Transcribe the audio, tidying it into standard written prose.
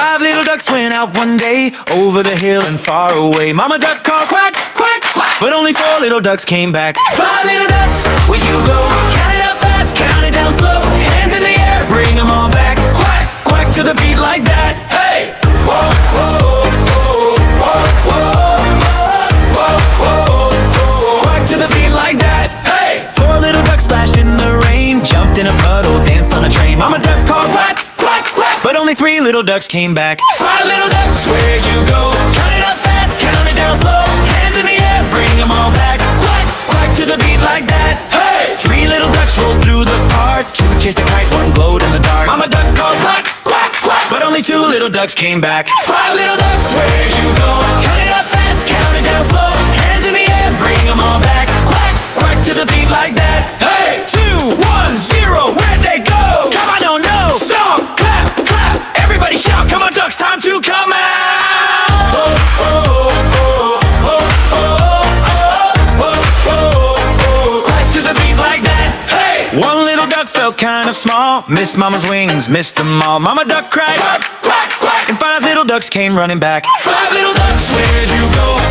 5 little ducks went out one day, over the hill and far away. Mama duck called quack, quack, quack, but only 4 little ducks came back. 5 little ducks, where you go? Count it up fast, count it down slow. Hands in the air, bring them all back. Quack, quack to the beat like that. Hey! Whoa, whoa, whoa, whoa, whoa, whoa, whoa, whoa. Quack to the beat like that. Hey! 4 little ducks splashed in the rain, jumped in a puddle, danced on a train. Mama duck called quack, quack, quack, but only 3 little ducks came back. 5 little ducks, where'd you go? Count it up fast, count it down slow. Hands in the air, bring them all back. Quack, quack to the beat like that. Hey! 3 little ducks rolled through the park, 2 chased a kite, 1 glowed in the dark. Mama duck called quack, quack, quack, but only 2 little ducks came back. 5 little ducks, where'd you go? Count it up fast, count it down slow. Hands in the air, bring them all back. Quack, quack to the beat like that. Hey! 2, 1, 0, where'd they go? Come on, don't know. Stomp, clap, clap, everybody shout. Come on, ducks, time to come out. Oh, oh, oh, oh, oh, oh, oh, oh. Quack to the beat like that. Hey! 1 little duck felt kind of small, missed mama's wings, missed them all. Mama duck cried, quack, quack, quack, and 5 little ducks came running back. 5 little ducks, where'd you go?